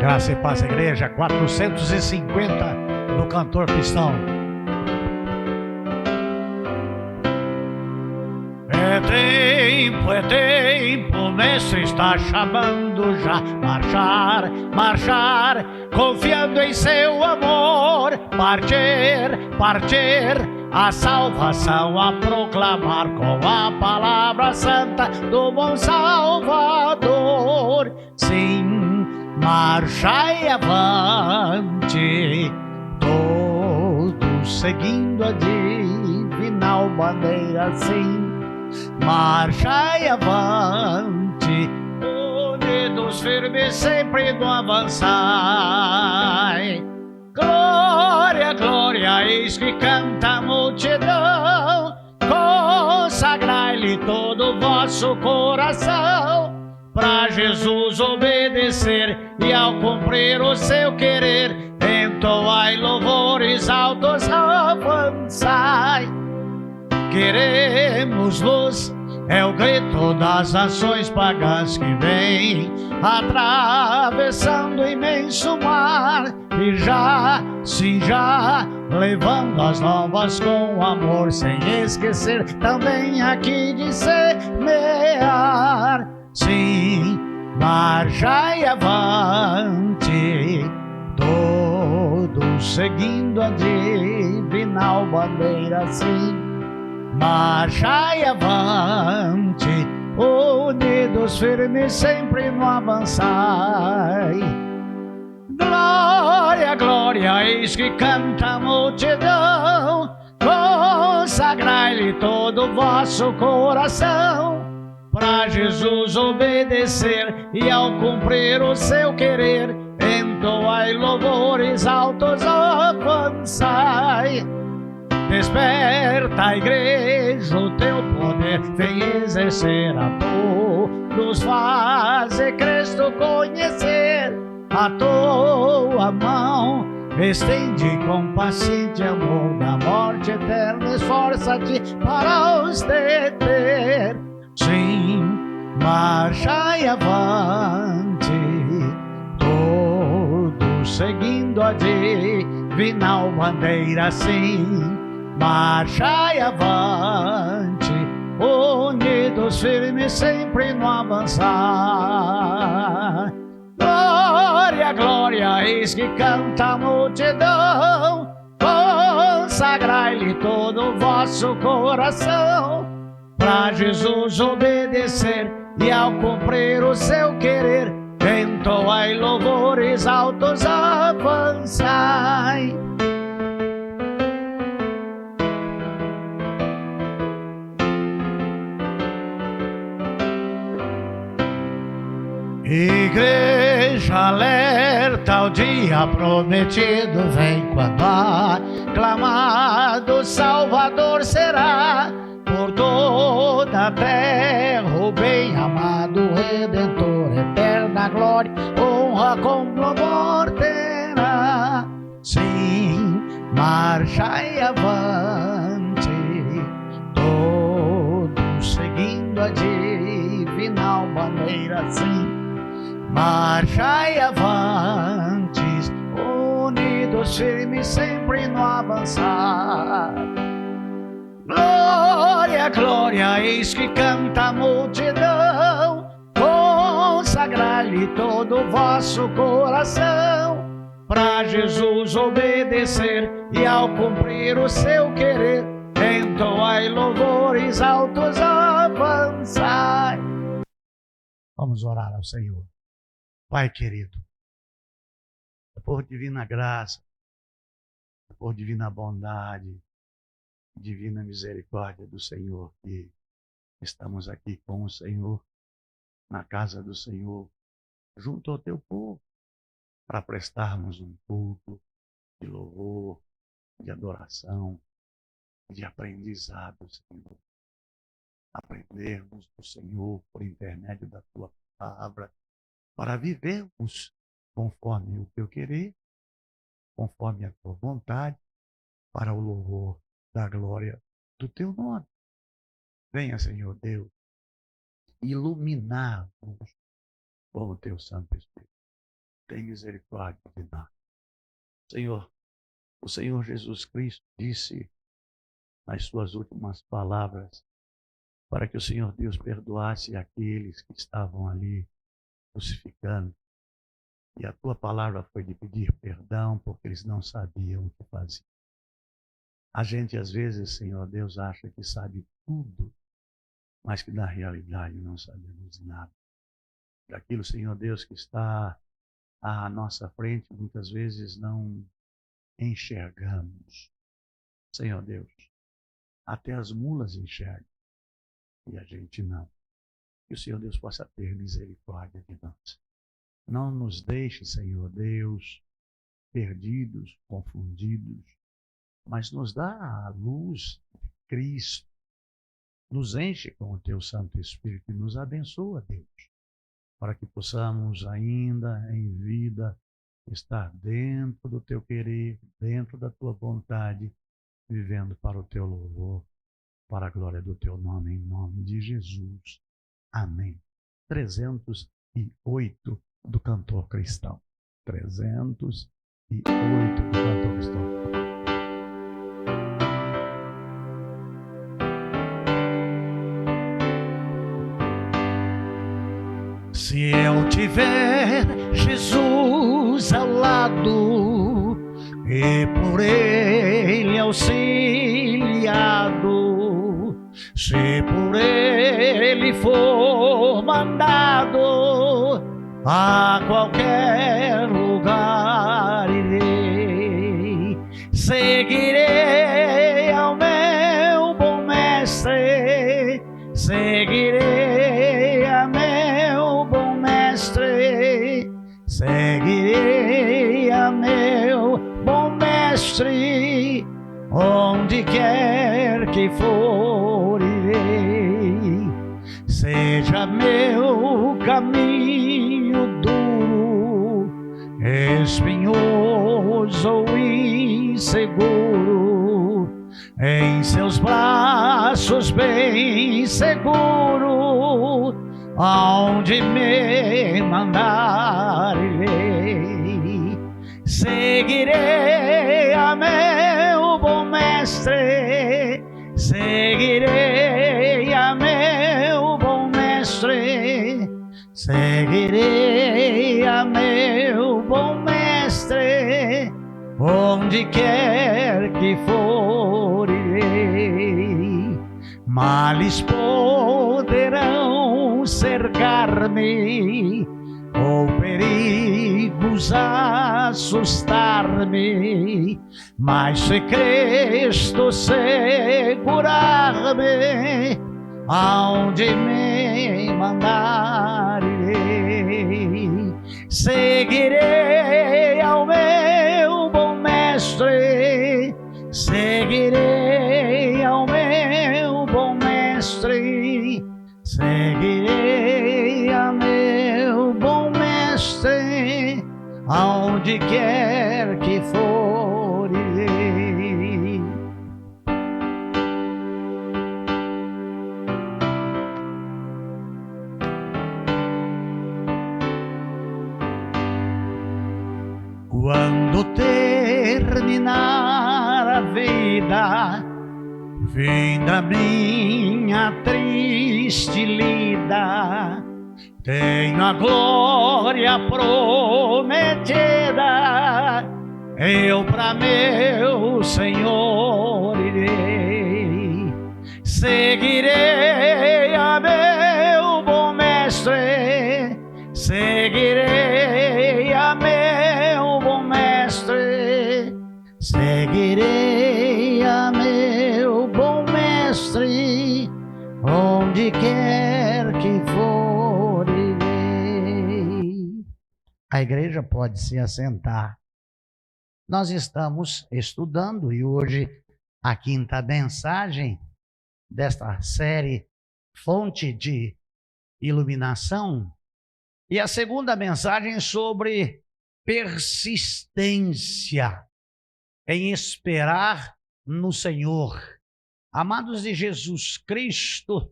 Graça e paz, igreja, 450 no cantor cristão. É tempo, o mestre está chamando já. Marchar, marchar, confiando em seu amor. Partir, partir, a salvação a proclamar com a palavra santa do bom Salvador. Sim, marchai avante, todos seguindo a divinal bandeira. Sim, marchai avante, unidos firmes sempre no avançai. Glória, glória, eis que canta a multidão. Consagrai-lhe todo o vosso coração, para Jesus obedecer e ao cumprir o seu querer, entoai louvores altos, avançai. Queremos luz, é o grito das nações pagãs que vem atravessando o imenso mar, e já, sim, já, levando as novas com amor, sem esquecer também aqui de semear. Sim, marchai avante, todos seguindo a divinal bandeira. Sim, marchai avante, unidos firmes sempre no avançai. Glória, glória, eis que canta a multidão. Consagrai-lhe todo o vosso coração, para Jesus obedecer e ao cumprir o seu querer, entoai louvores altos, avançai. Desperta, igreja, o teu poder vem exercer a todos, faze Cristo conhecer. A tua mão estende com paciente amor, da morte eterna esforça-te para os deter. Sim, marchai avante, todos seguindo a divinal bandeira. Sim, marchai avante, unidos firmes sempre no avançar. Glória, glória, eis que canta a multidão. Consagrai-lhe todo o vosso coração, para Jesus obedecer e ao cumprir o seu querer, entoai louvores altos, avançai. Igreja alerta, o dia prometido vem, quando aclamado Salvador será por toda a terra. O bem amado Redentor, eterna glória, honra com louvor terá. Sim, marchai avante, todos seguindo a divinal bandeira. Sim, marchai avante, unidos firmes sempre no avançar. Glória, glória, eis que canta a multidão. Consagrai-lhe todo o vosso coração, para Jesus obedecer e ao cumprir o seu querer, entoai louvores altos, avançai. Vamos orar ao Senhor. Pai querido, por divina graça, por divina bondade, divina misericórdia do Senhor, que estamos aqui com o Senhor, na casa do Senhor, junto ao teu povo, para prestarmos um culto de louvor, de adoração, de aprendizado, Senhor. Aprendermos do Senhor por intermédio da tua palavra, para vivermos conforme o teu querer, conforme a tua vontade, para o louvor da glória do teu nome. Venha, Senhor Deus, iluminar-nos com o teu Santo Espírito. tem misericórdia de nós. Senhor, o Senhor Jesus Cristo disse nas suas últimas palavras para que o Senhor Deus perdoasse aqueles que estavam ali crucificando. E a tua palavra foi de pedir perdão porque eles não sabiam o que faziam. A gente às vezes, Senhor Deus, acha que sabe tudo, mas que na realidade não sabemos nada. Daquilo, Senhor Deus, que está à nossa frente, muitas vezes não enxergamos. Senhor Deus, até as mulas enxergam e a gente não. Que o Senhor Deus possa ter misericórdia de nós. Não nos deixe, Senhor Deus, perdidos, confundidos, mas nos dá a luz de Cristo. Nos enche com o teu Santo Espírito e nos abençoa, Deus, para que possamos ainda em vida estar dentro do teu querer, dentro da tua vontade, vivendo para o teu louvor, para a glória do teu nome, em nome de Jesus. Amém. 308 do cantor cristão. 308 do cantor cristão. Se eu tiver Jesus ao lado e por Ele auxiliado, se por Ele for mandado, a qualquer lugar irei, seguirei ao meu bom mestre, seguirei a meu bom mestre, seguirei a meu bom mestre, onde quer que for irei, seja meu caminho duro, espinhoso ou inseguro, em seus braços bem seguro, aonde me mandar irei, seguirei a meu bom mestre, seguirei a meu bom mestre, seguirei a meu bom mestre, onde quer que for irei, males poderão cercar-me, ou perigos assustar-me, mas se Cristo segurar-me, aonde me mandar irei, seguirei ao meu bom mestre, seguirei ao meu bom mestre, seguirei a meu bom mestre, aonde quer que for irei. Quando terminar a vida, fim da minha triste lida, tenho a glória prometida, eu pra meu Senhor irei, seguirei a meu bom mestre, seguirei a meu bom mestre, seguirei a meu bom mestre, onde quer que for irei. A igreja pode se assentar. Nós estamos estudando e hoje a quinta mensagem desta série Fonte de Iluminação e a segunda mensagem sobre persistência em esperar no Senhor. Amados de Jesus Cristo,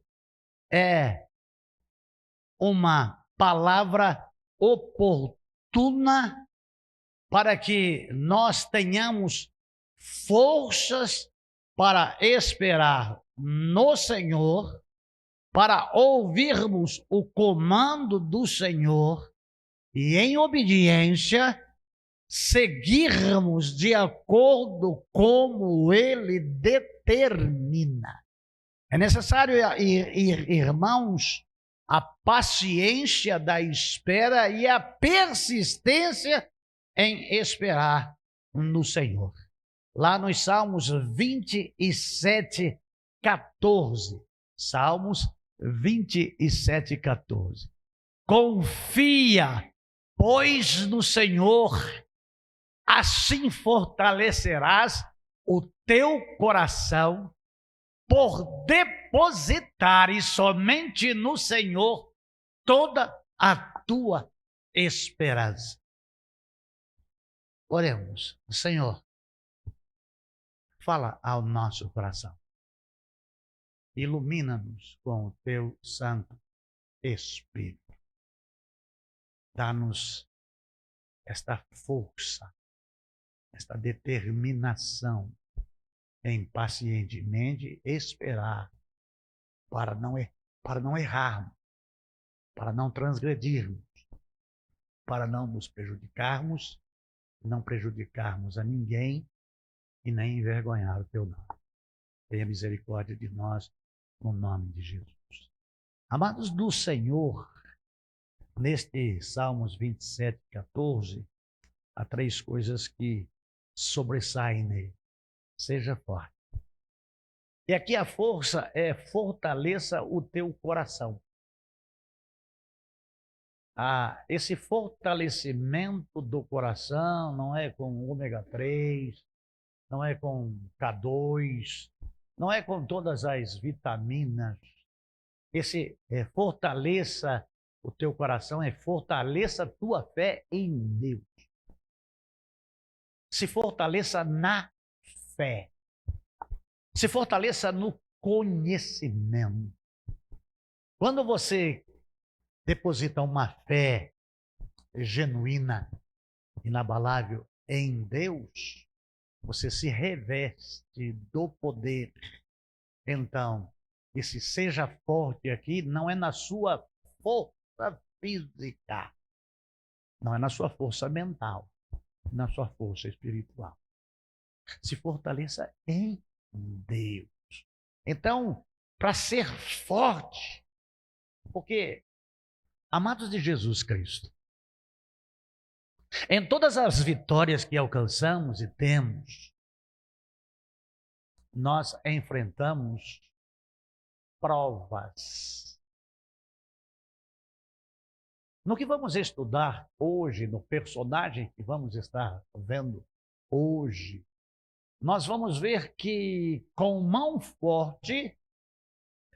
é uma palavra oportuna oportuna para que nós tenhamos forças para esperar no Senhor, para ouvirmos o comando do Senhor e, em obediência, seguirmos de acordo como Ele determina. É necessário, irmãos, a paciência da espera e a persistência em esperar no Senhor. Lá nos Salmos 27, 14. Salmos 27, 14. Confia, pois, no Senhor, assim fortalecerás o teu coração, por depositares somente no Senhor toda a tua esperança. Oremos. Senhor, fala ao nosso coração. Ilumina-nos com o teu Santo Espírito. Dá-nos esta força, esta determinação em pacientemente esperar para não errarmos, para não transgredirmos, para não nos prejudicarmos, não prejudicarmos a ninguém e nem envergonhar o teu nome. Tenha misericórdia de nós, no nome de Jesus. Amados do Senhor, neste Salmos 27, 14, há 3 coisas que sobressaem nele. Seja forte. E aqui a força é fortaleça o teu coração. Esse fortalecimento do coração não é com ômega 3, não é com K2, não é com todas as vitaminas. Esse fortaleça o teu coração, fortaleça a tua fé em Deus. Se fortaleça na fé. Se fortaleça no conhecimento. Quando você deposita uma fé genuína, inabalável em Deus, você se reveste do poder. Então, esse seja forte aqui não é na sua força física, não é na sua força mental, na sua força espiritual. Se fortaleça em Deus. Então, para ser forte, porque, amados de Jesus Cristo, em todas as vitórias que alcançamos e temos, nós enfrentamos provas. No que vamos estudar hoje, no personagem que vamos estar vendo hoje, nós vamos ver que com mão forte,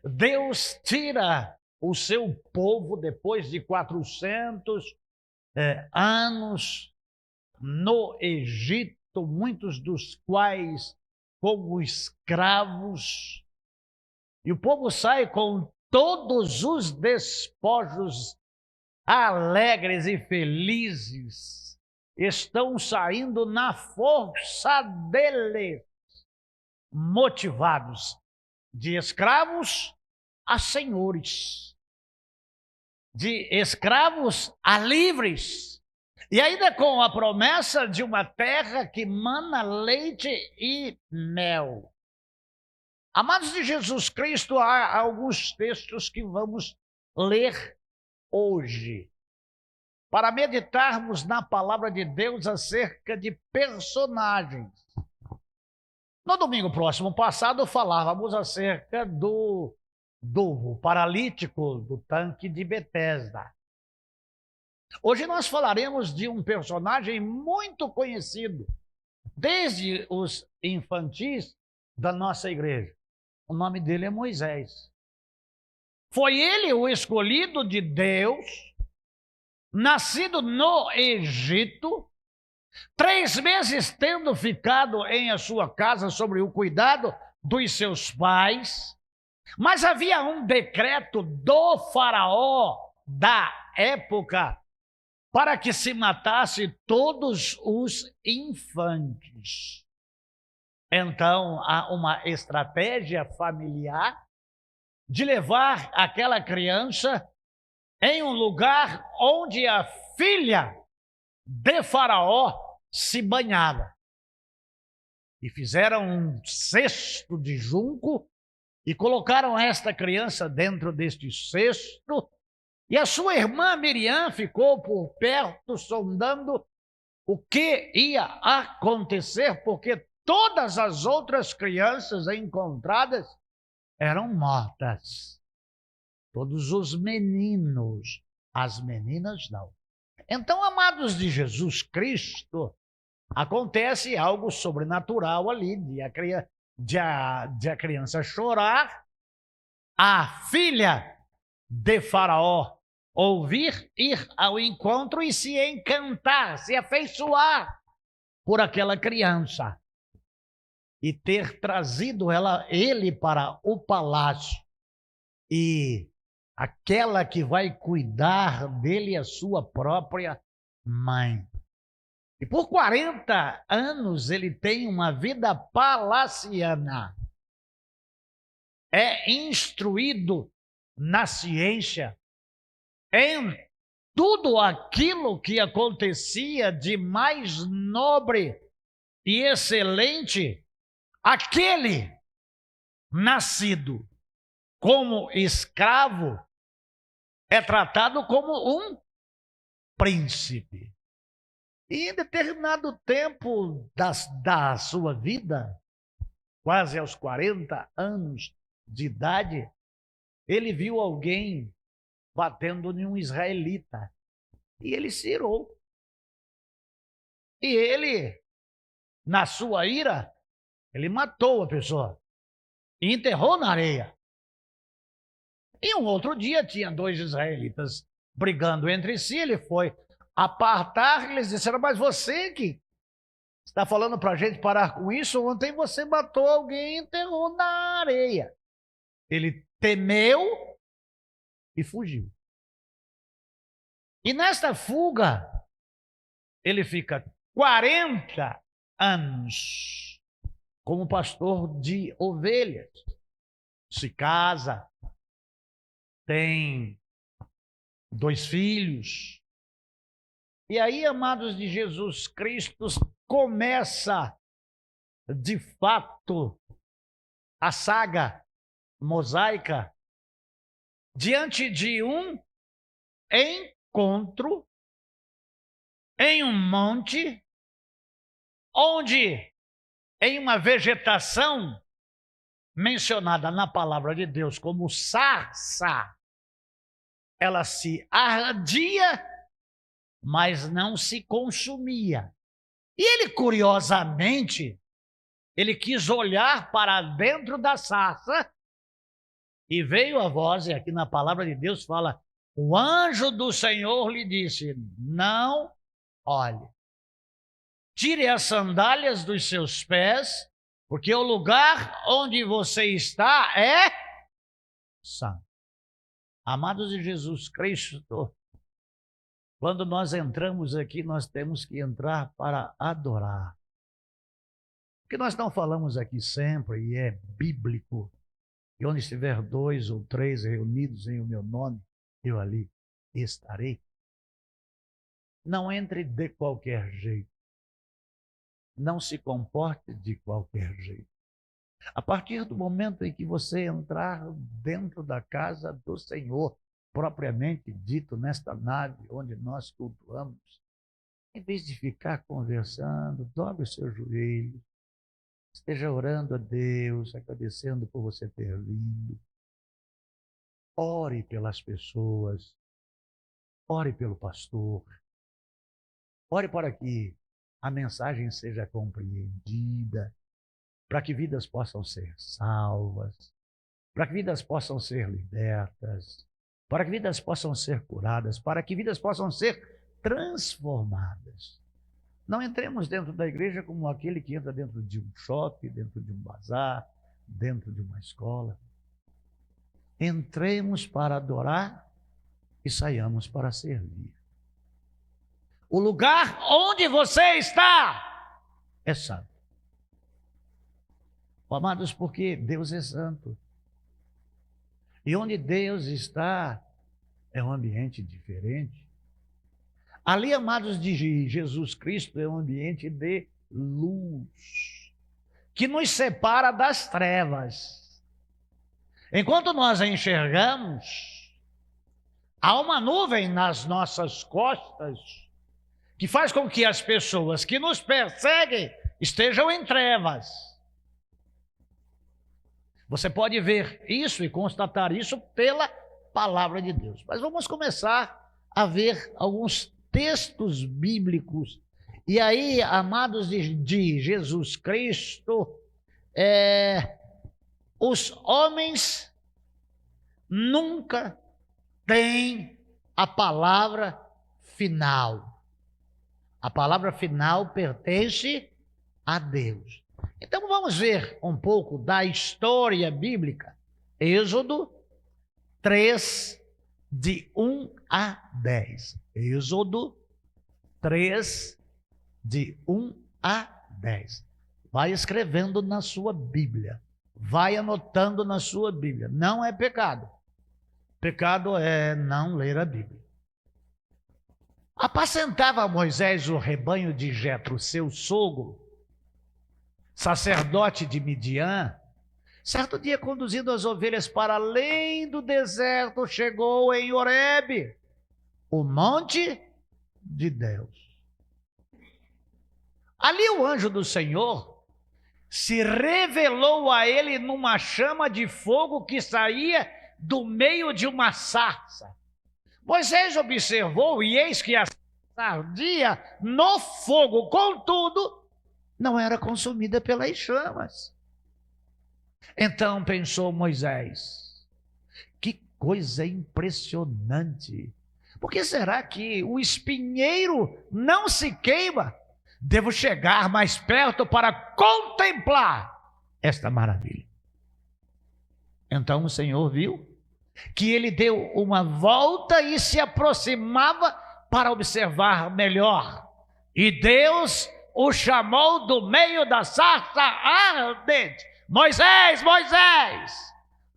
Deus tira o seu povo depois de 400 anos no Egito, muitos dos quais como escravos, e o povo sai com todos os despojos alegres e felizes. Estão saindo na força deles, motivados de escravos a senhores, de escravos a livres, e ainda com a promessa de uma terra que mana leite e mel. Amados de Jesus Cristo, há alguns textos que vamos ler hoje, para meditarmos na palavra de Deus acerca de personagens. No domingo próximo passado, falávamos acerca do paralítico do tanque de Betesda. Hoje nós falaremos de um personagem muito conhecido, desde os infantis da nossa igreja. O nome dele é Moisés. Foi ele o escolhido de Deus, nascido no Egito, 3 meses tendo ficado em a sua casa sob o cuidado dos seus pais, mas havia um decreto do faraó da época para que se matasse todos os infantes. Então, há uma estratégia familiar de levar aquela criança em um lugar onde a filha de Faraó se banhava. E fizeram um cesto de junco e colocaram esta criança dentro deste cesto. E a sua irmã Miriam ficou por perto, sondando o que ia acontecer, porque todas as outras crianças encontradas eram mortas. Todos os meninos, as meninas não. Então, amados de Jesus Cristo, acontece algo sobrenatural ali, de a criança chorar, a filha de Faraó ouvir, ir ao encontro e se encantar, se afeiçoar por aquela criança e ter trazido ele para o palácio. E aquela que vai cuidar dele é a sua própria mãe. E por 40 anos ele tem uma vida palaciana. É instruído na ciência, em tudo aquilo que acontecia de mais nobre e excelente. Aquele nascido como escravo é tratado como um príncipe. E em determinado tempo da sua vida, quase aos 40 anos de idade, ele viu alguém batendo em um israelita. E ele se irou. E ele, na sua ira, ele matou a pessoa e enterrou na areia. E um outro dia tinha 2 israelitas brigando entre si, ele foi apartar, eles disseram: mas você que está falando para a gente parar com isso, ontem você matou alguém e enterrou na areia. Ele temeu e fugiu. E nesta fuga, ele fica 40 anos como pastor de ovelhas. Se casa, tem 2 filhos. E aí, amados de Jesus Cristo, começa, de fato, a saga mosaica diante de um encontro em um monte, onde, em uma vegetação mencionada na palavra de Deus como sarça, ela se ardia, mas não se consumia. E ele, curiosamente, ele quis olhar para dentro da sarça e veio a voz, e aqui na palavra de Deus fala: o anjo do Senhor lhe disse: não olhe, tire as sandálias dos seus pés, porque o lugar onde você está é santo. Amados de Jesus Cristo, quando nós entramos aqui, nós temos que entrar para adorar. Porque nós não falamos aqui sempre, e é bíblico, e onde estiver 2 ou 3 reunidos em o meu nome, eu ali estarei. Não entre de qualquer jeito. Não se comporte de qualquer jeito. A partir do momento em que você entrar dentro da casa do Senhor, propriamente dito, nesta nave onde nós cultuamos, em vez de ficar conversando, dobre os seus joelhos, esteja orando a Deus, agradecendo por você ter vindo. Ore pelas pessoas, ore pelo pastor, ore para que a mensagem seja compreendida, para que vidas possam ser salvas, para que vidas possam ser libertas, para que vidas possam ser curadas, para que vidas possam ser transformadas. Não entremos dentro da igreja como aquele que entra dentro de um shopping, dentro de um bazar, dentro de uma escola. Entremos para adorar e saiamos para servir. O lugar onde você está é santo. Amados, porque Deus é santo. E onde Deus está é um ambiente diferente. Ali, amados de Jesus Cristo, é um ambiente de luz, que nos separa das trevas. Enquanto nós a enxergamos, há uma nuvem nas nossas costas que faz com que as pessoas que nos perseguem estejam em trevas. Você pode ver isso e constatar isso pela palavra de Deus. Mas vamos começar a ver alguns textos bíblicos. E aí, amados de Jesus Cristo, os homens nunca têm a palavra final. A palavra final pertence a Deus. Então vamos ver um pouco da história bíblica. Êxodo 3, de 1 a 10. Êxodo 3, de 1 a 10. Vai escrevendo na sua Bíblia. Vai anotando na sua Bíblia. Não é pecado. Pecado é não ler a Bíblia. Apacentava Moisés o rebanho de Jetro, seu sogro, sacerdote de Midian. Certo dia, conduzindo as ovelhas para além do deserto, chegou em Horebe, o monte de Deus. Ali o anjo do Senhor se revelou a ele numa chama de fogo que saía do meio de uma sarça. Moisés observou, e eis que a sarça ardia no fogo, contudo, não era consumida pelas chamas. Então pensou Moisés, que coisa impressionante. Por que será que o espinheiro não se queima? Devo chegar mais perto para contemplar esta maravilha. Então o Senhor viu que ele deu uma volta e se aproximava para observar melhor. E Deus o chamou do meio da sarça ardente: Moisés, Moisés!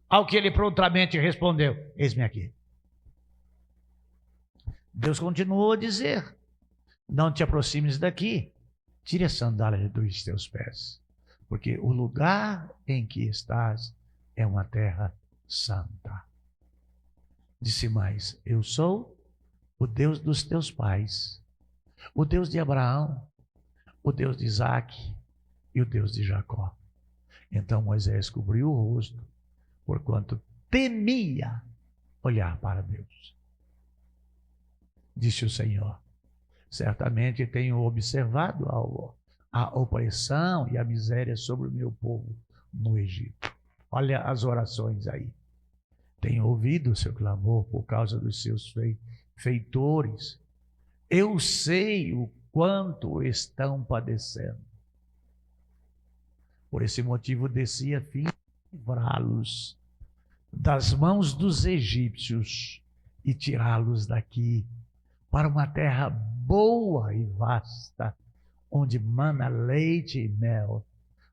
Ao que ele prontamente respondeu: eis-me aqui. Deus continuou a dizer: não te aproximes daqui, tire a sandália dos teus pés, porque o lugar em que estás é uma terra santa. Disse mais: eu sou o Deus dos teus pais, o Deus de Abraão, o Deus de Isaque e o Deus de Jacó. Então Moisés cobriu o rosto, porquanto temia olhar para Deus. Disse o Senhor: certamente tenho observado a opressão e a miséria sobre o meu povo no Egito. Olha as orações aí. Tenho ouvido o seu clamor por causa dos seus feitores. Eu sei o quanto estão padecendo. Por esse motivo desci a fim de livrá-los das mãos dos egípcios e tirá-los daqui para uma terra boa e vasta, onde mana leite e mel,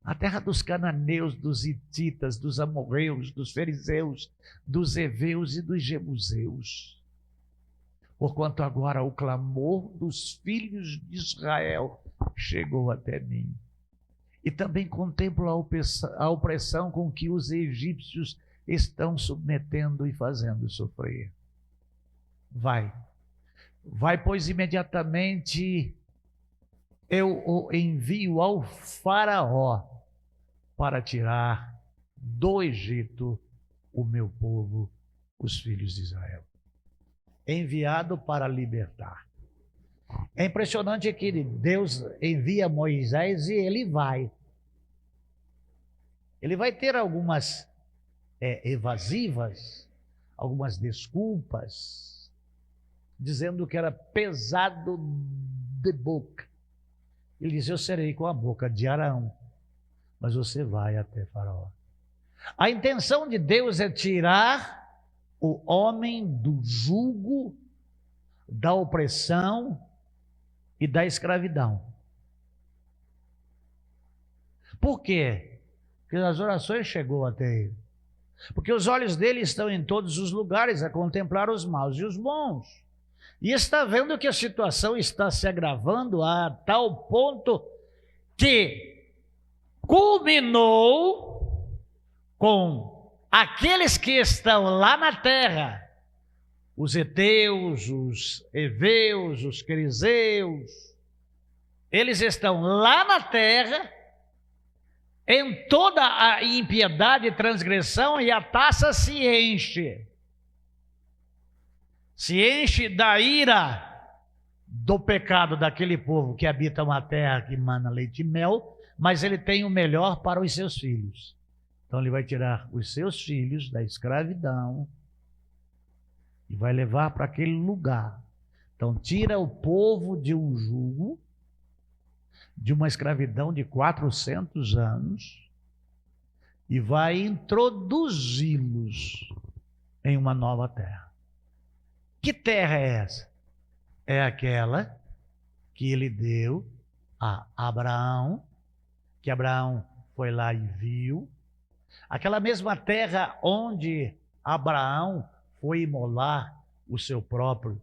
a terra dos cananeus, dos hititas, dos amorreus, dos fariseus, dos heveus e dos jebuseus. Porquanto agora o clamor dos filhos de Israel chegou até mim. E também contemplo a opressão com que os egípcios estão submetendo e fazendo sofrer. Vai, pois imediatamente eu o envio ao Faraó para tirar do Egito o meu povo, os filhos de Israel. Enviado para libertar. É impressionante que Deus envia Moisés e ele vai. Ele vai ter algumas evasivas, algumas desculpas, dizendo que era pesado de boca. Ele diz: eu serei com a boca de Arão, mas você vai até Faraó. A intenção de Deus é tirar o homem do jugo, da opressão e da escravidão. Por quê? Porque as orações chegou até ele. Porque os olhos dele estão em todos os lugares a contemplar os maus e os bons. E está vendo que a situação está se agravando a tal ponto que culminou com aqueles que estão lá na terra, os heteus, os heveus, os querizeus, eles estão lá na terra, em toda a impiedade e transgressão, e a taça se enche. Se enche da ira do pecado daquele povo que habita uma terra que mana leite e mel, mas ele tem o melhor para os seus filhos. Então ele vai tirar os seus filhos da escravidão e vai levar para aquele lugar. Então tira o povo de um jugo, de uma escravidão de 400 anos, e vai introduzi-los em uma nova terra. Que terra é essa? É aquela que ele deu a Abraão, que Abraão foi lá e viu. Aquela mesma terra onde Abraão foi imolar o seu próprio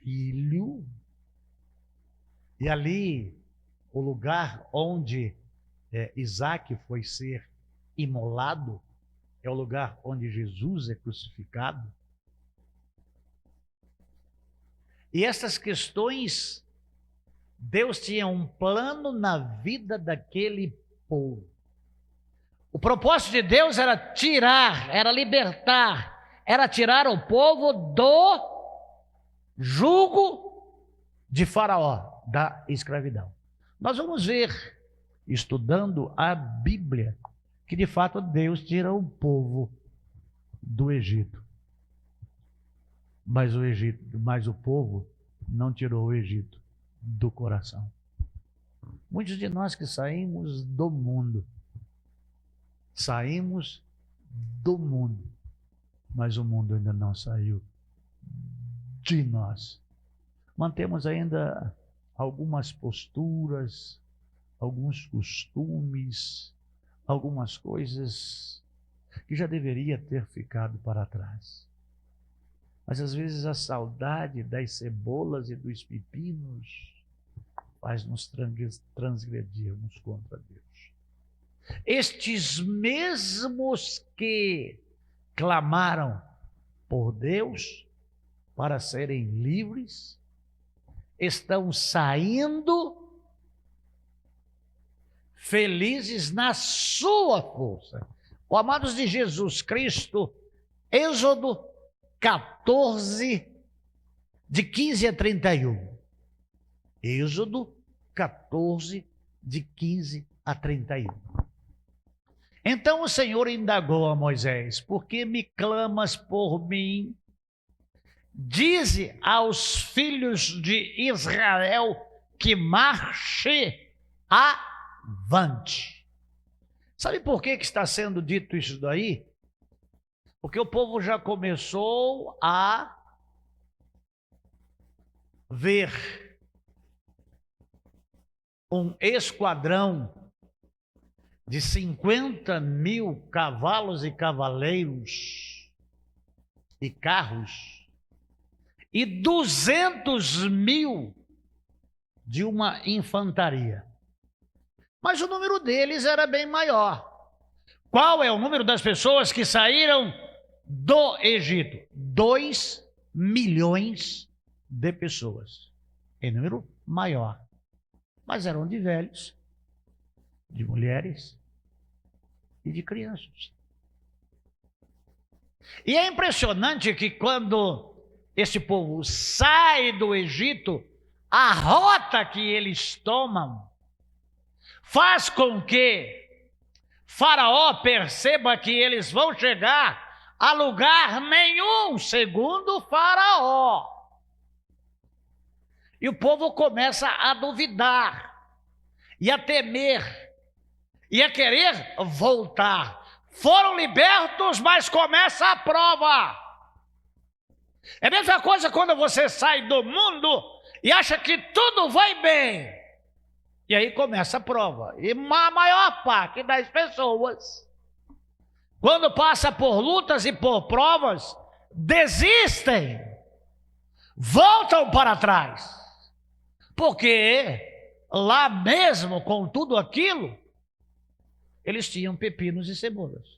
filho. E ali, o lugar onde Isaac foi ser imolado, é o lugar onde Jesus é crucificado. E essas questões, Deus tinha um plano na vida daquele povo. O propósito de Deus era tirar, era libertar, era tirar o povo do jugo de Faraó, da escravidão. Nós vamos ver, estudando a Bíblia, que de fato Deus tira o povo do Egito. Mas o povo não tirou o Egito do coração. Muitos de nós que saímos do mundo, mas o mundo ainda não saiu de nós. Mantemos ainda algumas posturas, alguns costumes, algumas coisas que já deveria ter ficado para trás. Mas às vezes a saudade das cebolas e dos pepinos faz-nos transgredirmos contra Deus. Estes mesmos que clamaram por Deus para serem livres, estão saindo felizes na sua força. Ó, amados de Jesus Cristo, Êxodo 14, de 15 a 31. Êxodo 14, de 15 a 31. Então o Senhor indagou a Moisés: por que me clamas por mim? Dize aos filhos de Israel que marche avante. Sabe por que está sendo dito isso daí? Porque o povo já começou a ver um esquadrão de 50.000 cavalos e cavaleiros e carros e 200.000 de uma infantaria. Mas o número deles era bem maior. Qual é o número das pessoas que saíram do Egito? 2 milhões de pessoas. Em número maior. Mas eram de velhos, de mulheres e de crianças. E é impressionante que quando esse povo sai do Egito, a rota que eles tomam faz com que Faraó perceba que eles vão chegar a lugar nenhum, segundo Faraó. E o povo começa a duvidar, e a temer, e a querer voltar. Foram libertos, mas começa a prova. É a mesma coisa quando você sai do mundo e acha que tudo vai bem. E aí começa a prova. E a maior parte das pessoas, quando passa por lutas e por provas, desistem, voltam para trás. Porque lá mesmo, com tudo aquilo, eles tinham pepinos e cebolas.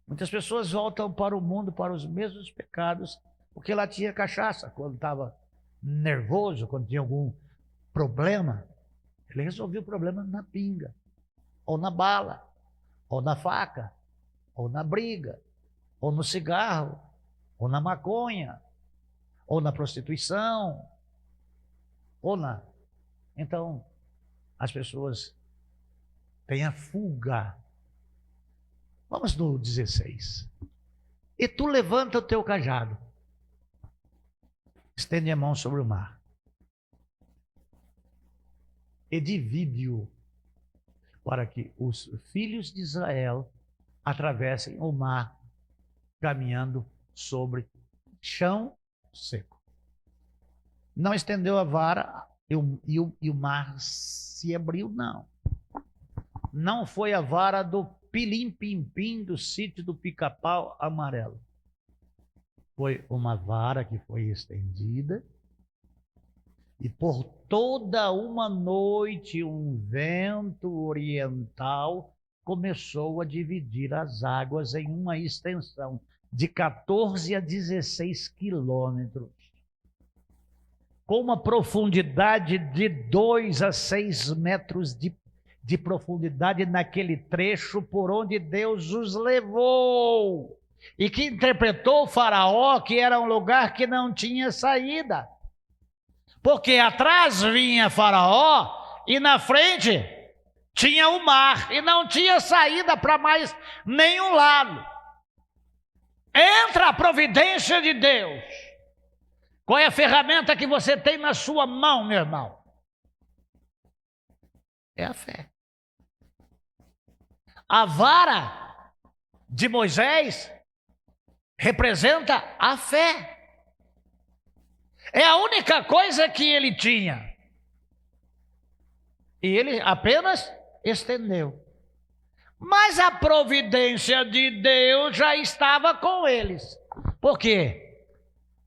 Muitas pessoas voltam para o mundo, para os mesmos pecados, porque lá tinha cachaça. Quando estava nervoso, quando tinha algum problema, ele resolvia o problema na pinga, ou na bala, ou na faca, ou na briga, ou no cigarro, ou na maconha, ou na prostituição, ou na... Então, as pessoas têm a fuga. Vamos no 16. E tu levanta o teu cajado, estende a mão sobre o mar e divide-o para que os filhos de Israel atravessem o mar caminhando sobre chão seco. Não estendeu a vara e o mar se abriu, não. Não foi a vara do pilim-pim-pim do sítio do Pica-Pau Amarelo. Foi uma vara que foi estendida e por toda uma noite um vento oriental começou a dividir as águas em uma extensão de 14 a 16 quilômetros, com uma profundidade de 2 a 6 metros de profundidade naquele trecho por onde Deus os levou. E que interpretou o faraó que era um lugar que não tinha saída. Porque atrás vinha faraó e na frente tinha o mar. E não tinha saída para mais nenhum lado. Entra a providência de Deus. Qual é a ferramenta que você tem na sua mão, meu irmão? É a fé. A vara de Moisés representa a fé. É a única coisa que ele tinha. E ele apenas estendeu. Mas a providência de Deus já estava com eles. Por quê?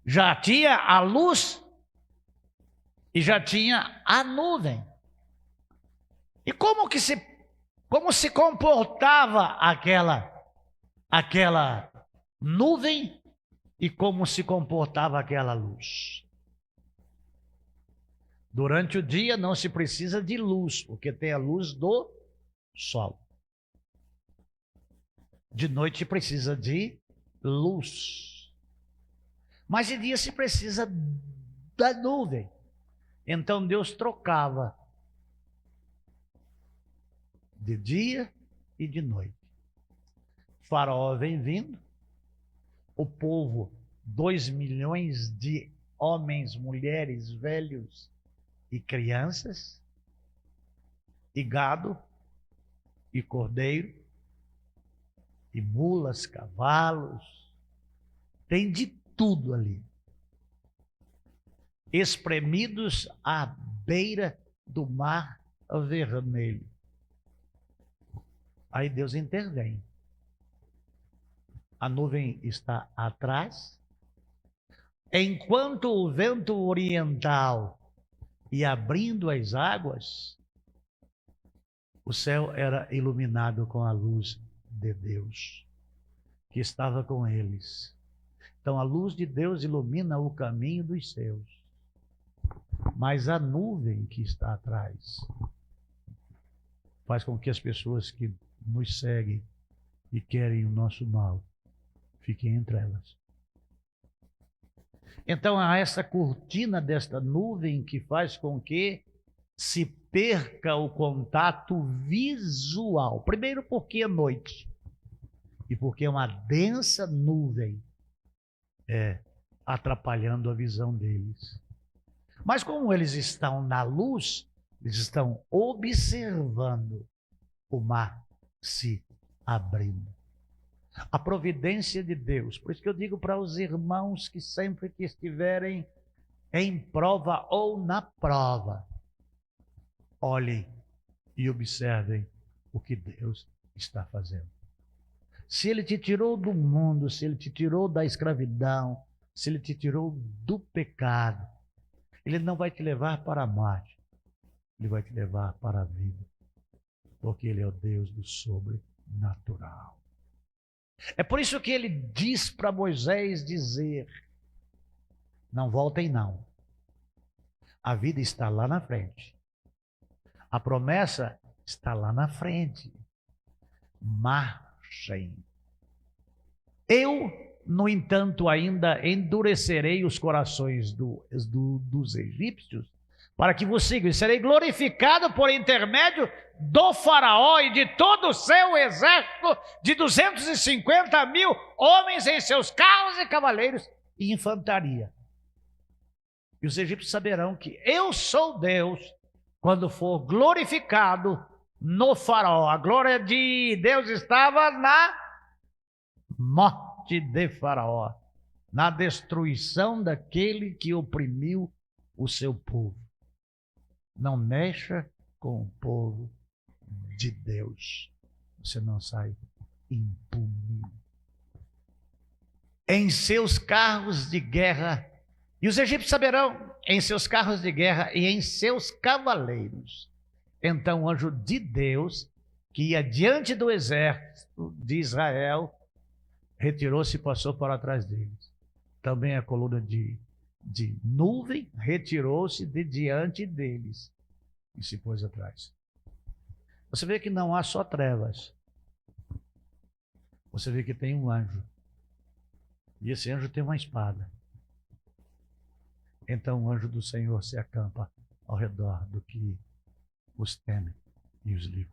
Já tinha a luz e já tinha a nuvem. E como se comportava aquela nuvem e como se comportava aquela luz? Durante o dia não se precisa de luz, porque tem a luz do sol. De noite precisa de luz. Mas de dia se precisa da nuvem. Então Deus trocava de dia e de noite. O faraó vem vindo, o povo, 2 milhões de homens, mulheres, velhos e crianças, e gado, e cordeiro, e mulas, cavalos, tem de tudo ali. Espremidos à beira do mar vermelho. Aí Deus intervém. A nuvem está atrás. Enquanto o vento oriental ia abrindo as águas, o céu era iluminado com a luz de Deus, que estava com eles. Então a luz de Deus ilumina o caminho dos seus. Mas a nuvem que está atrás faz com que as pessoas que nos seguem e querem o nosso mal fiquem em trevas. Então há essa cortina desta nuvem que faz com que se perca o contato visual. Primeiro porque é noite e porque é uma densa nuvem atrapalhando a visão deles. Mas como eles estão na luz, eles estão observando o mar se abrindo. A providência de Deus. Por isso que eu digo para os irmãos que sempre que estiverem em prova ou na prova, olhem e observem o que Deus está fazendo. Se Ele te tirou do mundo, se Ele te tirou da escravidão, se Ele te tirou do pecado, Ele não vai te levar para a morte, Ele vai te levar para a vida, porque Ele é o Deus do sobrenatural. É por isso que Ele diz para Moisés dizer, não voltem não, a vida está lá na frente, a promessa está lá na frente, marchem. Eu, no entanto, ainda endurecerei os corações dos egípcios, para que vos sigam, e serei glorificado por intermédio do faraó e de todo o seu exército de 250 mil homens em seus carros e cavaleiros e infantaria. E os egípcios saberão que eu sou Deus quando for glorificado no faraó. A glória de Deus estava na morte de faraó, na destruição daquele que oprimiu o seu povo. Não mexa com o povo de Deus, você não sai impune. Em seus carros de guerra, e os egípcios saberão, em seus carros de guerra e em seus cavaleiros. Então o anjo de Deus, que ia diante do exército de Israel, retirou-se e passou para trás deles. Também a coluna de nuvem retirou-se de diante deles e se pôs atrás. Você vê que não há só trevas. Você vê que tem um anjo. E esse anjo tem uma espada. Então o anjo do Senhor se acampa ao redor do que os teme e os livra.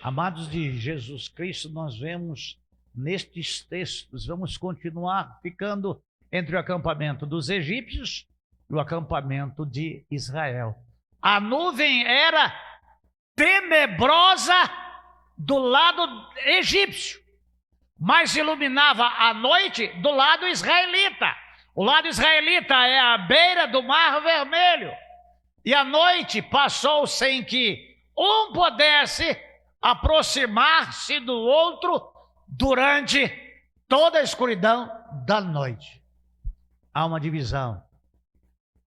Amados de Jesus Cristo, nós vemos nestes textos, vamos continuar ficando entre o acampamento dos egípcios e o acampamento de Israel. A nuvem era tenebrosa do lado egípcio, mas iluminava a noite do lado israelita. O lado israelita é a beira do Mar Vermelho. E a noite passou sem que um pudesse aproximar-se do outro durante toda a escuridão da noite. Há uma divisão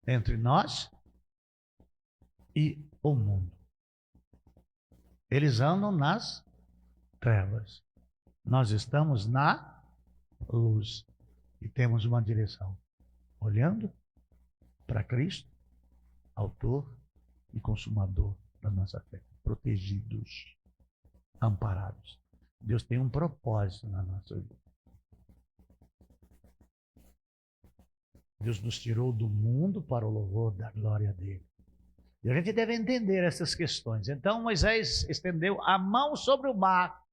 entre nós e o mundo. Eles andam nas trevas. Nós estamos na luz e temos uma direção, olhando para Cristo, autor e consumador da nossa fé, protegidos, amparados. Deus tem um propósito na nossa vida. Deus nos tirou do mundo para o louvor da glória dele. E a gente deve entender essas questões. Então Moisés estendeu a mão sobre o mar,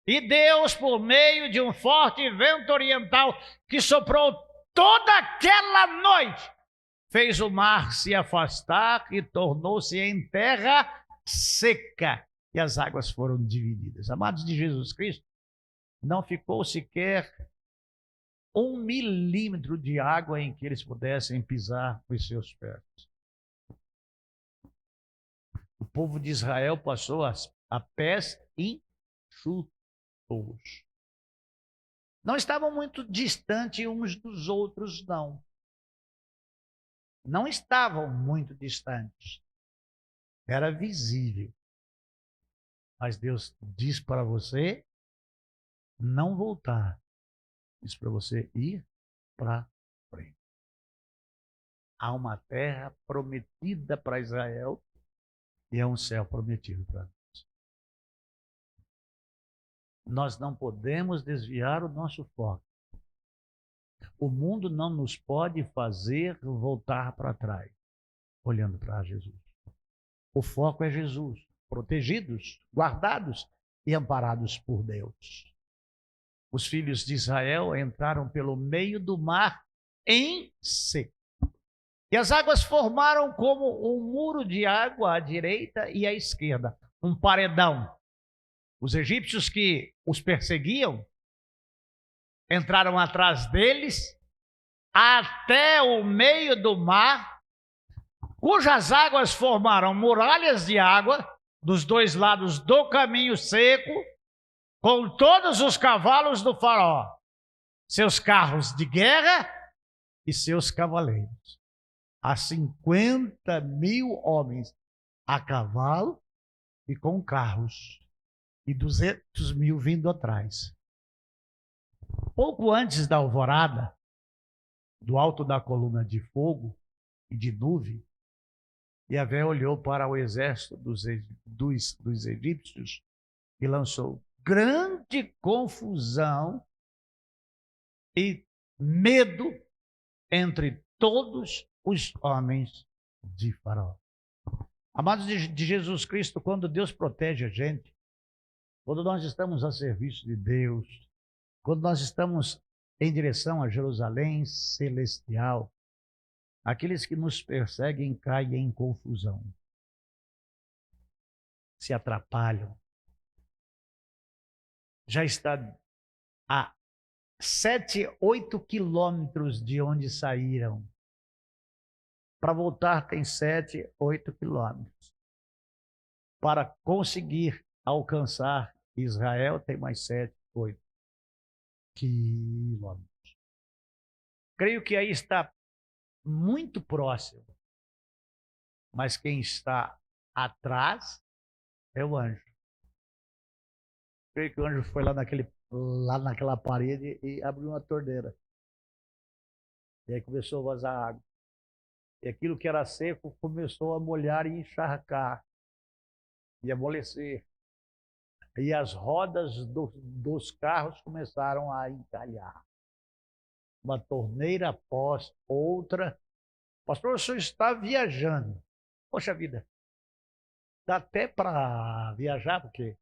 e Deus, por meio de um forte vento oriental que soprou toda aquela noite, fez o mar se afastar e tornou-se em terra seca, e as águas foram divididas. Amados de Jesus Cristo, não ficou sequer 1 milímetro de água em que eles pudessem pisar com os seus pés. O povo de Israel passou a pés enxutos. Não estavam muito distantes uns dos outros, não. Não estavam muito distantes. Era visível. Mas Deus diz para você não voltar. Diz para você ir para frente. Há uma terra prometida para Israel e é um céu prometido para nós. Nós não podemos desviar o nosso foco. O mundo não nos pode fazer voltar para trás, olhando para Jesus. O foco é Jesus, protegidos, guardados e amparados por Deus. Os filhos de Israel entraram pelo meio do mar em seco. E as águas formaram como um muro de água à direita e à esquerda, um paredão. Os egípcios que os perseguiam entraram atrás deles até o meio do mar, cujas águas formaram muralhas de água dos dois lados do caminho seco, com todos os cavalos do faraó, seus carros de guerra e seus cavaleiros. Há 50.000 homens a cavalo e com carros, e 200.000 vindo atrás. Pouco antes da alvorada, do alto da coluna de fogo e de nuvem, Yahvé olhou para o exército dos egípcios e lançou grande confusão e medo entre todos os homens de Faraó. Amados de Jesus Cristo, quando Deus protege a gente, quando nós estamos a serviço de Deus, quando nós estamos em direção a Jerusalém celestial, aqueles que nos perseguem caem em confusão, se atrapalham. Já está a 7, 8 quilômetros de onde saíram. Para voltar tem 7, 8 quilômetros. Para conseguir alcançar Israel tem mais 7, 8 quilômetros. Creio que aí está muito próximo. Mas quem está atrás é o anjo. Creio que o anjo foi lá naquela parede e abriu uma torneira. E aí começou a vazar água. E aquilo que era seco começou a molhar e encharcar e amolecer. E as rodas dos carros começaram a encalhar. Uma torneira após outra. Pastor, o senhor está viajando. Poxa vida, dá até para viajar, porque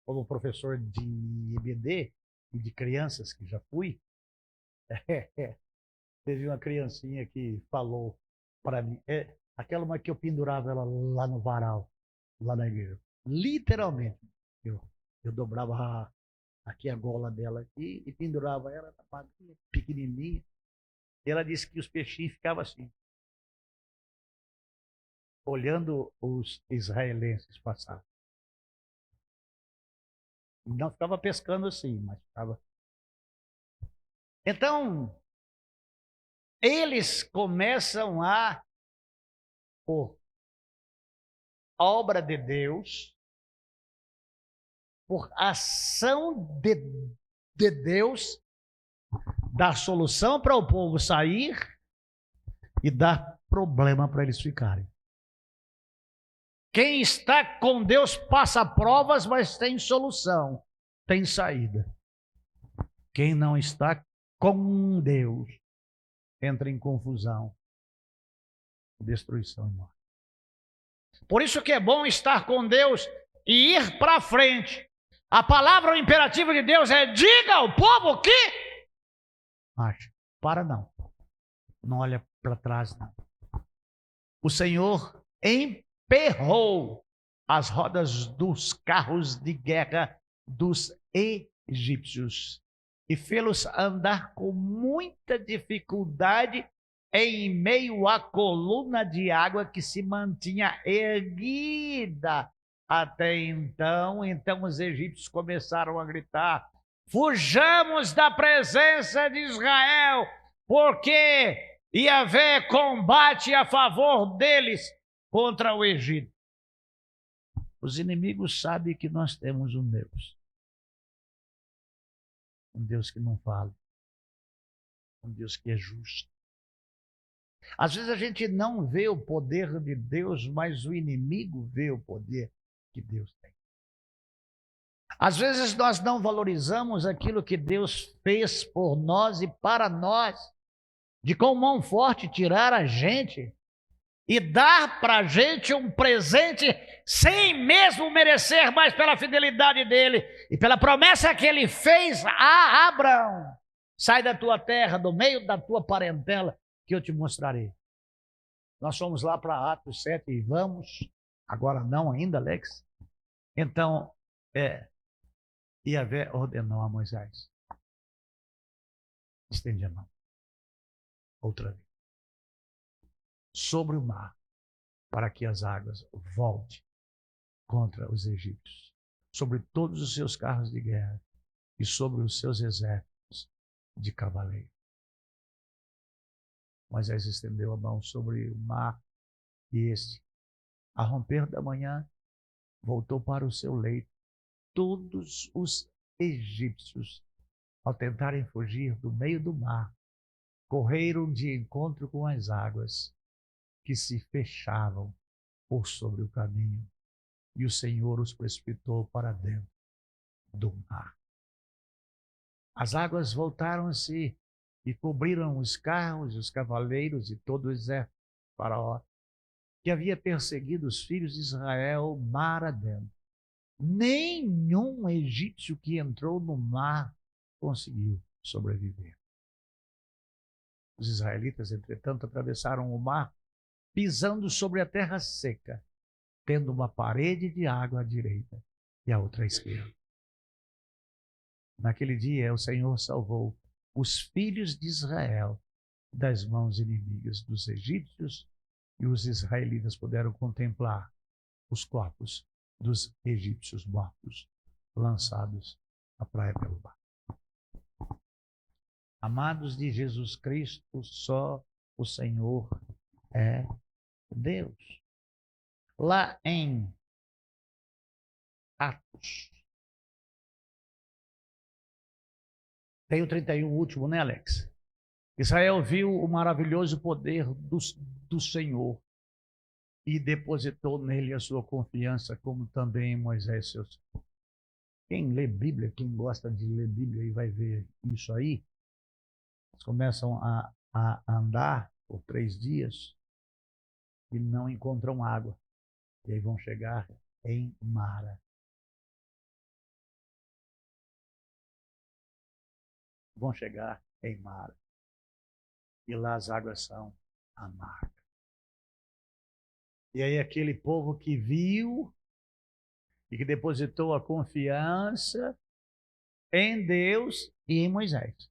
como professor de EBD e de crianças que já fui, teve uma criancinha que falou para mim, aquela uma que eu pendurava ela lá no varal, lá na igreja. Literalmente, eu dobrava aqui a gola dela aqui e pendurava ela na padrinha, pequenininha. E ela disse que os peixinhos ficavam assim, olhando os israelenses passar. Não ficava pescando assim, mas ficava. Então, eles começam por obra de Deus, por ação de Deus, dar solução para o povo sair e dar problema para eles ficarem. Quem está com Deus passa provas, mas tem solução, tem saída. Quem não está com Deus entra em confusão, destruição e morte. Por isso que é bom estar com Deus e ir para frente. A palavra, o imperativo de Deus é: diga ao povo que... para não. Não olha para trás, não. O Senhor emperrou as rodas dos carros de guerra dos egípcios e fê-los andar com muita dificuldade em meio à coluna de água que se mantinha erguida até então. Então os egípcios começaram a gritar: fujamos da presença de Israel, porque Yahvé combate a favor deles contra o Egito. Os inimigos sabem que nós temos um Deus que não fala, um Deus que é justo. Às vezes a gente não vê o poder de Deus, mas o inimigo vê o poder que Deus tem. Às vezes nós não valorizamos aquilo que Deus fez por nós e para nós, de com mão forte tirar a gente e dar para a gente um presente sem mesmo merecer, mas pela fidelidade dele e pela promessa que ele fez a Abraão: sai da tua terra, do meio da tua parentela, que eu te mostrarei. Nós fomos lá para Atos 7 e vamos, agora não ainda, Alex. Então, E Yahvé ordenou a Moisés: estende a mão, outra vez, sobre o mar, para que as águas voltem contra os egípcios, sobre todos os seus carros de guerra e sobre os seus exércitos de cavaleiros. Moisés estendeu a mão sobre o mar e este, a romper da manhã, voltou para o seu leito. Todos os egípcios, ao tentarem fugir do meio do mar, correram de encontro com as águas que se fechavam por sobre o caminho, e o Senhor os precipitou para dentro do mar. As águas voltaram-se e cobriram os carros, os cavaleiros e todo o exército de Faraó, que havia perseguido os filhos de Israel mar adentro. Nenhum egípcio que entrou no mar conseguiu sobreviver. Os israelitas, entretanto, atravessaram o mar, pisando sobre a terra seca, tendo uma parede de água à direita e a outra à esquerda. Naquele dia, o Senhor salvou os filhos de Israel das mãos inimigas dos egípcios, e os israelitas puderam contemplar os corpos dos egípcios mortos, lançados à praia pelo mar. Amados de Jesus Cristo, só o Senhor é Deus. Lá em Atos, tem o 31 último, né, Alex? Israel viu o maravilhoso poder do Senhor e depositou nele a sua confiança, como também em Moisés, seu servo. Quem lê Bíblia, quem gosta de ler Bíblia e vai ver isso aí, eles começam a andar por 3 dias e não encontram água. E aí vão chegar em Mara. Vão chegar em Mara. E lá as águas são amargas. E aí aquele povo que viu e que depositou a confiança em Deus e em Moisés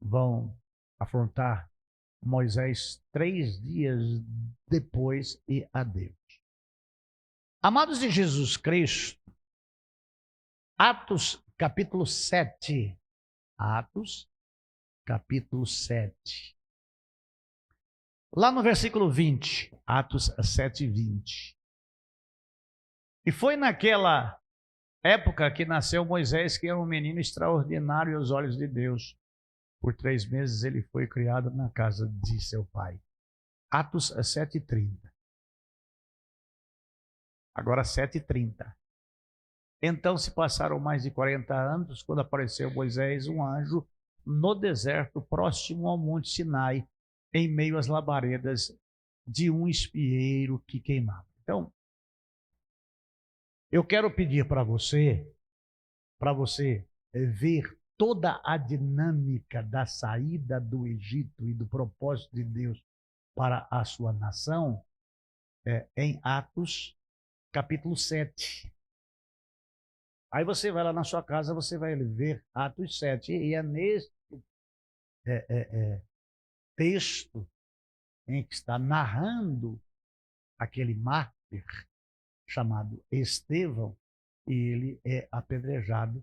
vão afrontar Moisés 3 dias depois e a Deus. Amados de Jesus Cristo, Atos capítulo 7. Atos capítulo 7. Lá no versículo 20, Atos 7, 20. E foi naquela época que nasceu Moisés, que era um menino extraordinário aos olhos de Deus. Por 3 meses ele foi criado na casa de seu pai. Atos 7:30. Agora 7:30. Então se passaram mais de 40 anos, quando apareceu Moisés, um anjo, no deserto, próximo ao monte Sinai, em meio às labaredas de um espieiro que queimava. Então, eu quero pedir para você ver toda a dinâmica da saída do Egito e do propósito de Deus para a sua nação, em Atos capítulo 7. Aí você vai lá na sua casa, você vai ver Atos 7, e é nesse texto em que está narrando aquele mártir chamado Estevão, e ele é apedrejado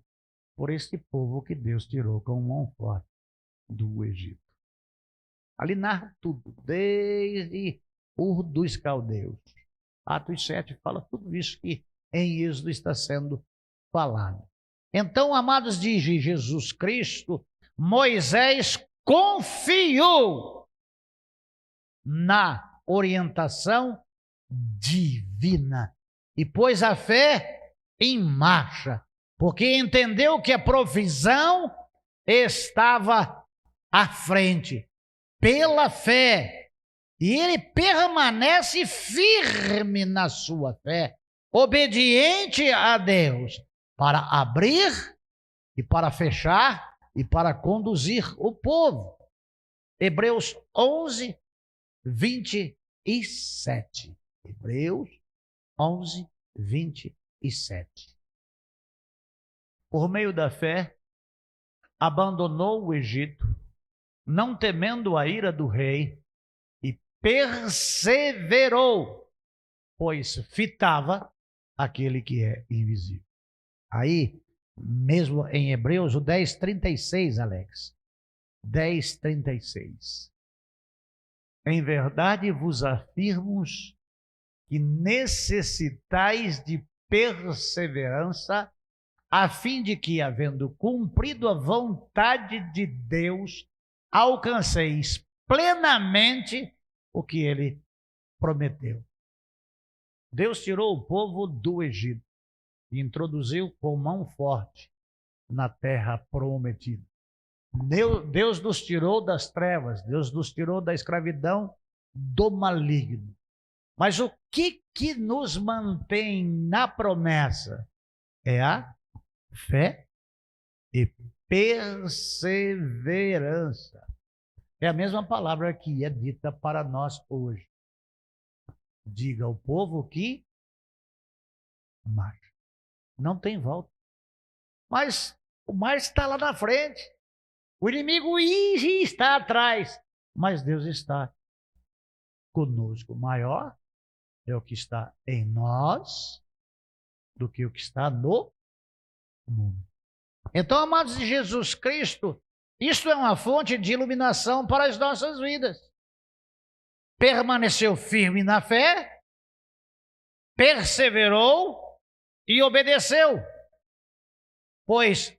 por este povo que Deus tirou com mão forte do Egito. Ali narra tudo, desde Ur dos Caldeus. Atos 7 fala tudo isso que em Êxodo está sendo falado. Então, amados de Jesus Cristo, Moisés confiou na orientação divina e pôs a fé em marcha, porque entendeu que a provisão estava à frente, pela fé. E ele permanece firme na sua fé, obediente a Deus, para abrir e para fechar e para conduzir o povo. Hebreus 11, 27. Hebreus 11, 27. por meio da fé, abandonou o Egito, não temendo a ira do rei, e perseverou, pois fitava aquele que é invisível. Aí, mesmo em Hebreus, o 10:36, Alex. 10:36. Em verdade vos afirmo que necessitais de perseverança, a fim de que, havendo cumprido a vontade de Deus, alcanceis plenamente o que ele prometeu. Deus tirou o povo do Egito e introduziu com mão forte na terra prometida. Deus nos tirou das trevas, Deus nos tirou da escravidão do maligno. Mas o que nos mantém na promessa é a fé e perseverança. É a mesma palavra que é dita para nós hoje. Diga ao povo que marcha. Não tem volta. Mas o mar está lá na frente. O inimigo está atrás. Mas Deus está conosco. Maior é o que está em nós do que o que está no mundo. Então, amados de Jesus Cristo, isto é uma fonte de iluminação para as nossas vidas. Permaneceu firme na fé, perseverou e obedeceu. Pois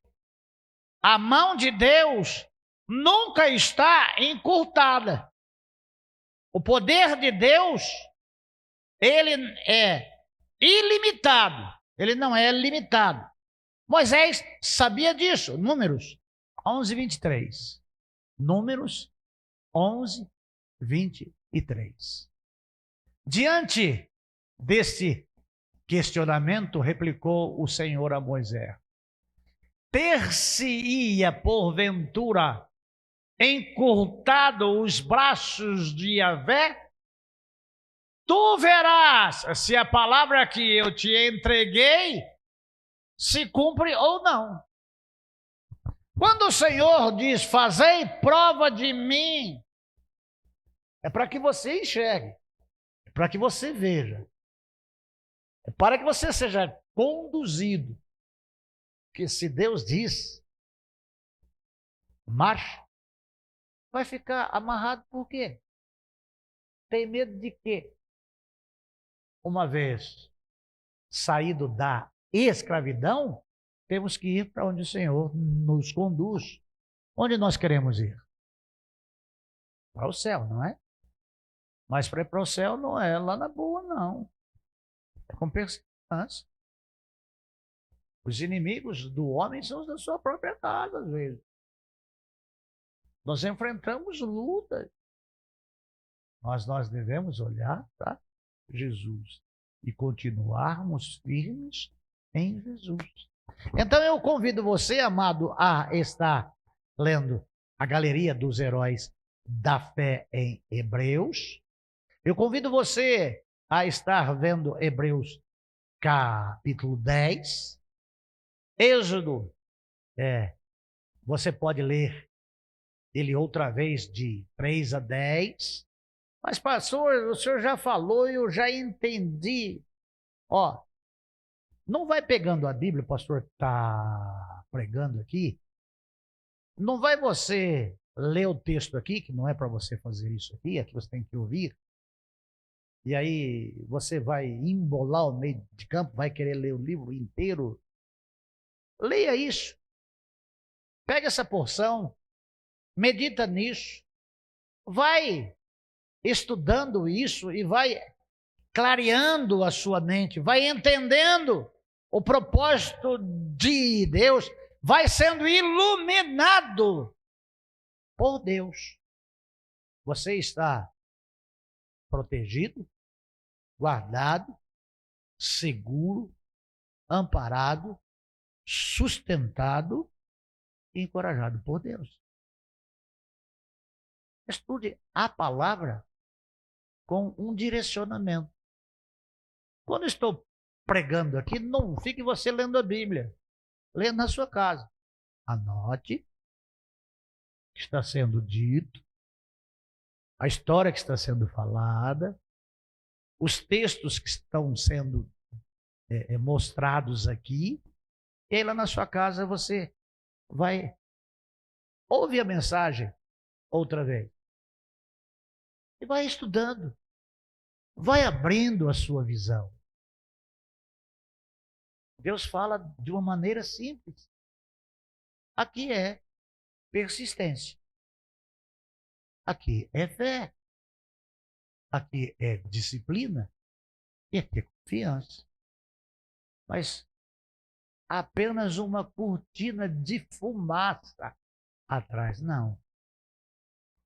a mão de Deus nunca está encurtada. O poder de Deus, ele é ilimitado, ele não é limitado. Moisés sabia disso. Números 11:23. Números 11:23. Diante desse questionamento, replicou o Senhor a Moisés: ter-se-ia porventura encurtado os braços de Yahvé? Tu verás se a palavra que eu te entreguei se cumpre ou não. Quando o Senhor diz, fazei prova de mim, é para que você enxergue, é para que você veja, é para que você seja conduzido. Porque se Deus diz, marcha, vai ficar amarrado por quê? Tem medo de quê? Uma vez saído da escravidão, temos que ir para onde o Senhor nos conduz. Onde nós queremos ir? Para o céu, não é? Mas para ir para o céu não é lá na boa, não. É com perseverança. Os inimigos do homem são os da sua própria casa, às vezes. Nós enfrentamos lutas. Mas nós devemos olhar para Jesus e continuarmos firmes em Jesus. Então eu convido você, amado, a estar lendo a Galeria dos Heróis da Fé em Hebreus. Eu convido você a estar vendo Hebreus capítulo 10. Êxodo, você pode ler ele outra vez de 3-10. Mas, pastor, o senhor já falou e eu já entendi. Ó, não vai pegando a Bíblia, o pastor está pregando aqui. Não vai você ler o texto aqui, que não é para você fazer isso aqui você tem que ouvir. E aí você vai embolar o meio de campo, vai querer ler o livro inteiro. Leia isso. Pega essa porção, medita nisso, vai estudando isso e vai clareando a sua mente, vai entendendo o propósito de Deus, vai sendo iluminado por Deus. Você está protegido, guardado, seguro, amparado, sustentado e encorajado por Deus. Estude a palavra com um direcionamento. Quando estou pregando aqui, não fique você lendo a Bíblia. lendo na sua casa. Anote o que está sendo dito, a história que está sendo falada, os textos que estão sendo mostrados aqui. E aí lá na sua casa você vai ouvir a mensagem outra vez. E vai estudando. Vai abrindo a sua visão. Deus fala de uma maneira simples. Aqui é persistência. Aqui é fé. Aqui é disciplina. E aqui é confiança. Mas apenas uma cortina de fumaça atrás. Não.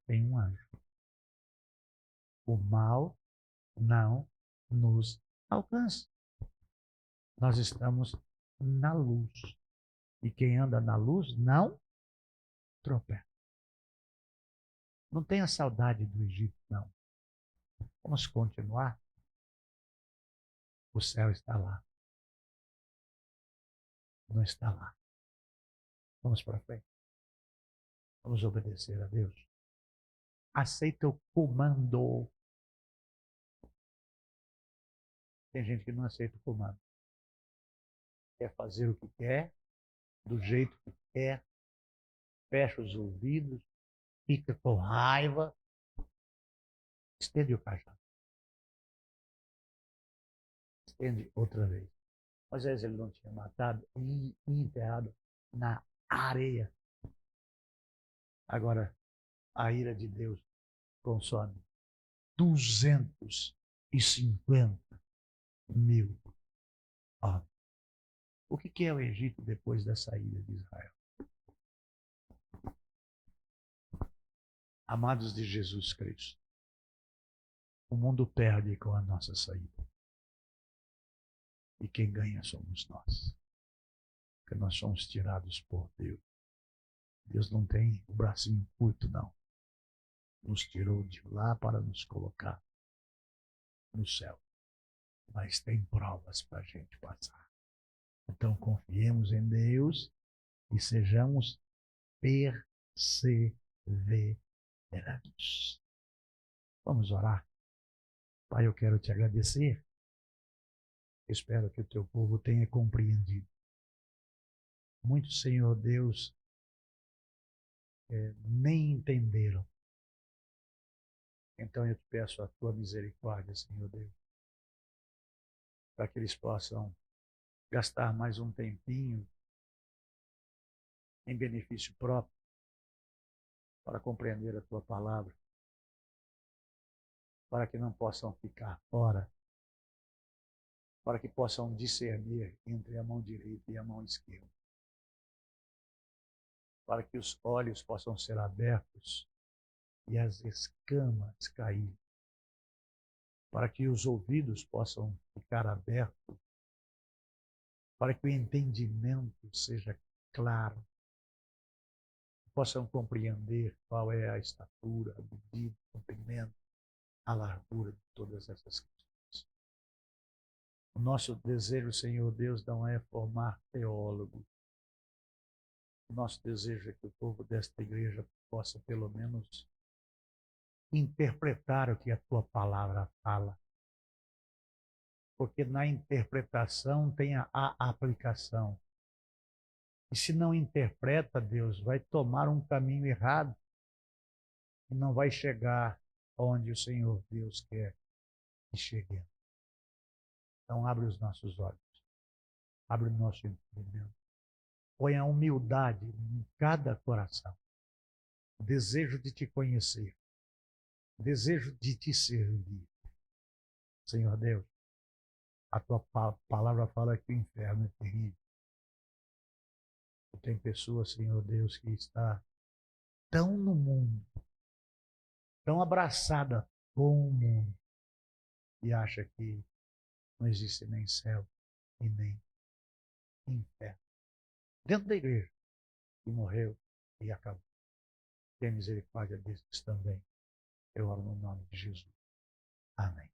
Tem um anjo. O mal não nos alcança. Nós estamos na luz. E quem anda na luz não tropeça. Não tenha saudade do Egito, não. Vamos continuar. O céu está lá. Não está lá. Vamos para frente. Vamos obedecer a Deus. Aceita o comando. Tem gente que não aceita o comando. Quer fazer o que quer, do jeito que quer, fecha os ouvidos, fica com raiva. Estende o cajado. Estende outra vez. Moisés ele não tinha matado e enterrado na areia. Agora, a ira de Deus consome 250 mil homens. O que é o Egito depois da saída de Israel? Amados de Jesus Cristo, o mundo perde com a nossa saída. E quem ganha somos nós. Porque nós somos tirados por Deus. Deus não tem o bracinho curto, não. Nos tirou de lá para nos colocar no céu. Mas tem provas para a gente passar. Então confiemos em Deus e sejamos perseverantes. Vamos orar. Pai, eu quero te agradecer. Espero que o teu povo tenha compreendido. Muitos, Senhor Deus, nem entenderam. Então eu te peço a tua misericórdia, Senhor Deus, para que eles possam gastar mais um tempinho em benefício próprio para compreender a tua palavra, para que não possam ficar fora, para que possam discernir entre a mão direita e a mão esquerda, para que os olhos possam ser abertos e as escamas cair, para que os ouvidos possam ficar abertos, para que o entendimento seja claro, possam compreender qual é a estatura, a medida, o comprimento, a largura de todas essas questões. O nosso desejo, Senhor Deus, não é formar teólogos. O nosso desejo é que o povo desta igreja possa, pelo menos, interpretar o que a tua palavra fala. Porque na interpretação tem a aplicação. E se não interpreta, Deus, vai tomar um caminho errado e não vai chegar onde o Senhor Deus quer que cheguemos. Então abre os nossos olhos, abre o nosso entendimento, põe a humildade em cada coração, o desejo de te conhecer, o desejo de te servir. Senhor Deus, a tua palavra fala que o inferno é terrível. E tem pessoas, Senhor Deus, que está tão no mundo, tão abraçada com o mundo, e acha que não existe nem céu e nem inferno. Dentro da igreja, que morreu e acabou. Tenha misericórdia destes também. Eu oro no nome de Jesus. Amém.